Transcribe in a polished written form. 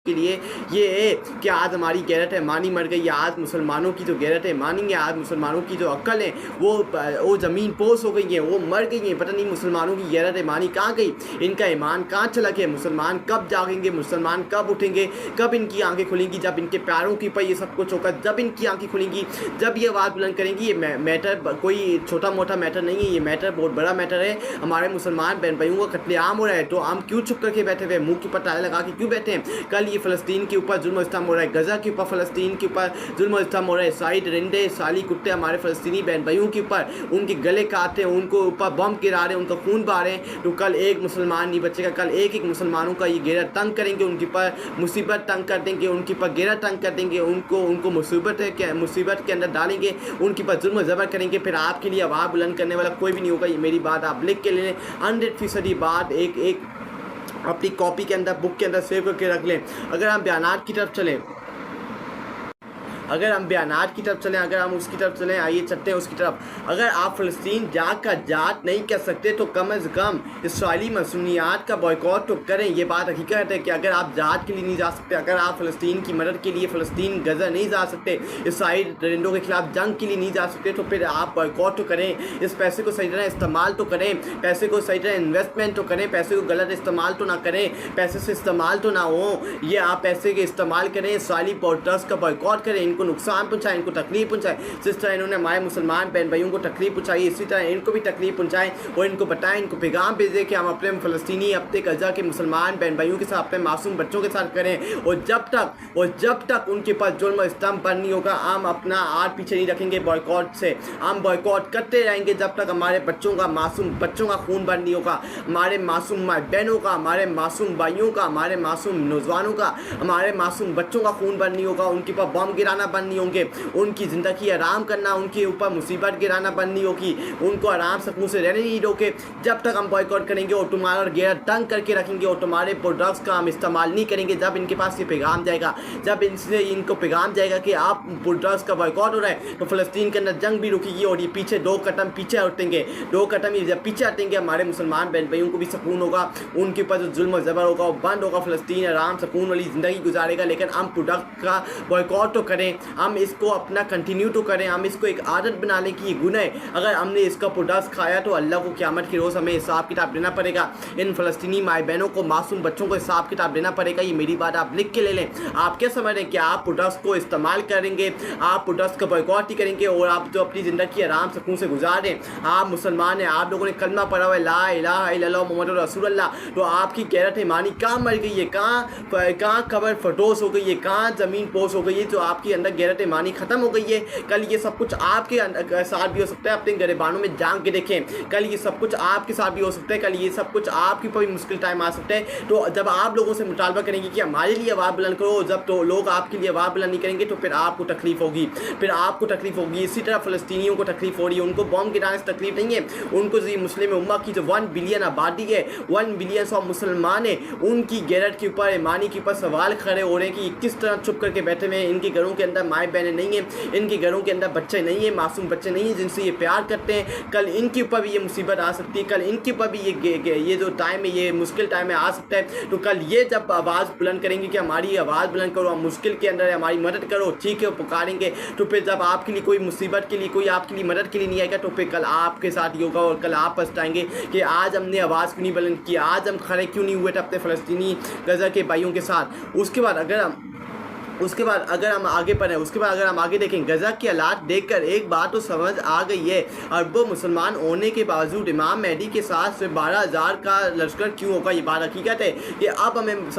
کے لیے یہ ہے کہ آج ہماری غیرت ایمانی مر گئی ہے، آج مسلمانوں کی جو غیرت ایمانی ہے، آج مسلمانوں کی جو عقل ہے وہ زمین پوش ہو گئی ہیں، وہ مر گئی ہیں۔ پتہ نہیں مسلمانوں کی غیرت ایمانی کہاں گئی، ان کا ایمان کہاں چلا گیا۔ مسلمان کب جاگیں گے، مسلمان کب اٹھیں گے، کب ان کی آنکھیں کھلیں گی؟ جب ان کے پیروں کے اوپر یہ سب کچھ ہوگا، جب ان کی آنکھیں کھلیں گی، جب یہ آواز بلند کریں گی۔ یہ میٹر کوئی چھوٹا موٹا میٹر نہیں ہے، یہ میٹر بہت بڑا میٹر ہے۔ ہمارے مسلمان بہن بھائیوں کا قتل عام ہو رہا ہے، تو ہم کیوں چھپ کر کے بیٹھے ہوئے، منہ کے اوپر تالے لگا کے کیوں بیٹھے ہیں؟ کل یہ فلسطین کے اوپر ظلم و ستم ہو رہا ہے، غزہ کے اوپر فلسطین کے اوپر ظلم و ستم ہو رہا ہے۔ ساری درندے سالی کتے ہمارے فلسطینی بہن بھائیوں کے اوپر ان کے گلے کاٹتے ہیں، ان کو اوپر بم گرا رہے ہیں، ان کا خون بہا رہے ہیں۔ تو کل ایک مسلمان نہیں بچے گا، کل ایک ایک مسلمانوں کا یہ غیرت تنگ کریں گے، ان کے اوپر مصیبت تنگ کر دیں گے، ان کے اوپر غیرت تنگ کر دیں گے، ان کو مصیبت کے اندر ڈالیں گے، ان کے اوپر ظلم و زبر کریں گے۔ پھر آپ کے لیے آواز بلند کرنے والا کوئی بھی نہیں ہوگا۔ یہ میری بات آپ لکھ کے لے لیں، 100% بات ایک اپنی کاپی کے اندر، بک کے اندر سیو کر کے رکھ لیں۔ اگر ہم بیانات کی طرف چلیں، اگر ہم اس کی طرف چلیں، آئیے چلتے ہیں اس کی طرف۔ اگر آپ فلسطین کا جات نہیں کر سکتے تو کم از کم اسرائیلی مصنوعات کا بائیکاٹ تو کریں۔ یہ بات حقیقت ہے کہ اگر آپ جات کے لیے نہیں جا سکتے، اگر آپ فلسطین کی مدد کے لیے فلسطین غزہ نہیں جا سکتے، اسرائیل درندوں کے خلاف جنگ کے لیے نہیں جا سکتے، تو پھر آپ بائیکاٹ تو کریں۔ اس پیسے کو صحیح طرح استعمال تو کریں، پیسے کو صحیح طرح انویسٹمنٹ تو کریں، پیسے کو غلط استعمال تو نہ کریں، پیسے سے استعمال تو نہ ہو۔ یہ آپ پیسے کے استعمال کریں، اسرائیلی پورٹرس کا بائیکاٹ کریں، ان کو نقصان پہنچائیں، ان کو تکلیف پہنچائیں۔ جس طرح انہوں نے ہمارے مسلمان بہن بھائیوں کو تکلیف پہنچائی، اسی طرح ان کو بھی تکلیف پہنچائیں اور ان کو بتائیں، ان کو پیغام بھیجیں کہ ہم اپنے فلسطینی اپنے غزہ کے مسلمان بہن بھائیوں کے ساتھ، اپنے معصوم بچوں کے ساتھ کریں۔ اور جب تک ان کے پاس ظلم و ستم بند نہیں ہوگا، ہم اپنا ہاتھ پیچھے نہیں رکھیں گے بائیکاٹ سے۔ ہم بائیکاٹ کرتے رہیں گے جب تک ہمارے معصوم بچوں کا خون بند نہیں ہوگا، ہمارے معصوم ماں بہنوں کا، ہمارے معصوم بھائیوں کا، ہمارے معصوم نوجوانوں کا، ہمارے معصوم بچوں کا خون بند نہیں ہوگا، ان کے اوپر بم گرانا بند نہیں ہوں گے، ان کی زندگی آرام کرنا، ان کے اوپر مصیبت گرانا بند نہیں ہوگی، ان کو آرام سکون سے رہنے نہیں دو گے جب تک ہم بائیکاٹ کریں گے اور تمہارا غیرت تنگ کر کے رکھیں گے اور تمہارے پروڈکٹس کا ہم استعمال نہیں کریں گے۔ جب ان کے پاس یہ پیغام جائے گا، جب ان کو پیغام جائے گا کہ آپ پروڈکٹس کا بائیکاٹ ہو رہا ہے، تو فلسطین کے اندر جنگ بھی رکے گی اور یہ پیچھے دو قدم پیچھے ہٹیں گے، جب پیچھے ہٹیں گے، ہمارے مسلمان بہن بھائیوں کو بھی سکون ہوگا، ان کے اوپر جو ظلم و زبر ہوگا وہ بند ہوگا، فلسطین آرام سکون والی زندگی گزارے گا۔ لیکن ہم پروڈکٹ کا بائیکاٹ تو کریں، ہم اس کو اپنا کنٹینیو تو کریں، ہم اس کو ایک عادت بنا لیں کہ یہ گناہ ہے۔ اگر ہم نے اس کا پروڈکٹ کھایا تو اللہ کو قیامت کے روز ہمیں حساب کتاب دینا پڑے گا، ان فلسطینی مائی بہنوں کو، معصوم بچوں کو حساب کتاب دینا پڑے گا۔ یہ میری بات آپ لکھ کے لے لیں۔ آپ کیا سمجھ رہے ہیں کہ آپ پروڈکٹس کو استعمال کریں گے، آپ پروڈکٹس کا بائیکاٹ ہی کریں گے اور آپ جو اپنی زندگی آرام سکون سے گزار رہے ہیں؟ آپ مسلمان ہیں، آپ لوگوں نے کلمہ پڑھا ہوا ہے لا الہ الا اللہ محمد رسول اللہ، تو آپ کی غیرت ایمانی کہاں مر گئی ہے، کہاں قبر فردوس ہو گئی ہے، کہاں زمین پوش ہو گئی ہے؟ جو آپ کے اندر غیرت ایمانی ختم ہو گئی ہے۔ کل یہ سب کچھ آپ کے ساتھ بھی ہو سکتا ہے، اپنے گریبانوں میں جان کے دیکھیں، کل یہ سب کچھ آپ کے ساتھ بھی ہو سکتا ہے، کل یہ سب کچھ آپ کے اوپر بھی مشکل ٹائم آ سکتا ہے۔ تو جب آپ لوگوں سے مطالبہ کریں گے کہ ہمارے لیے آواز بلند کرو، جب تو لوگ آپ کے لیے آواز بلند نہیں کریں گے تو پھر آپ کو تکلیف ہوگی، اسی طرح فلسطینیوں کو تکلیف ہو رہی ہے، ان کو بم گرانے سے تکلیف نہیں ہے، ان کو مسلم امہ کی جو 1 بلین آبادی ہے، 1 بلین سو مسلمان ہیں، ان کی غیرت کے اوپر، ایمانی کے اوپر سوال کھڑے ہو رہے ہیں کہ یہ کس طرح چھپ کر کے بیٹھے ہوئے ہیں، ان کے گھروں کے اندر مائیں بہنیں نہیں ہیں، ان کے گھروں کے اندر بچے نہیں ہیں، معصوم بچے نہیں ہیں جن سے یہ پیار کرتے ہیں۔ کل ان کے اوپر بھی یہ مصیبت آ سکتی ہے، کل ان کے اوپر بھی یہ جو ٹائم ہے، یہ مشکل ٹائم ہے، آ سکتا ہے۔ تو کل یہ جب آواز بلند کریں گے کہ ہماری آواز بلند کرو، ہم مشکل کے اندر ہماری مدد کرو، ٹھیک ہے، پکاریں گے، تو پھر جب آپ کے لیے کوئی مصیبت کے لیے، کوئی آپ کے لیے مدد کے لیے نہیں آئے گا، تو پھر کل آپ کے ساتھ یہ ہوگا اور کل آپ پچھتائیں گے کہ آج ہم نے آواز کیوں نہیں بلند کی، آج ہم کھڑے کیوں نہیں ہوئے تھے اپنے فلسطینی غزہ کے بھائیوں کے ساتھ۔ اس کے بعد اگر ہم آگے پڑھیں، اس کے بعد اگر ہم آگے دیکھیں، غزہ کے حالات دیکھ کر ایک بات تو سمجھ آ گئی ہے، اربوں مسلمان ہونے کے باوجود امام مہدی کے ساتھ 12,000 کا لشکر کیوں ہوگا؟ یہ بات حقیقت ہے کہ اب ہمیں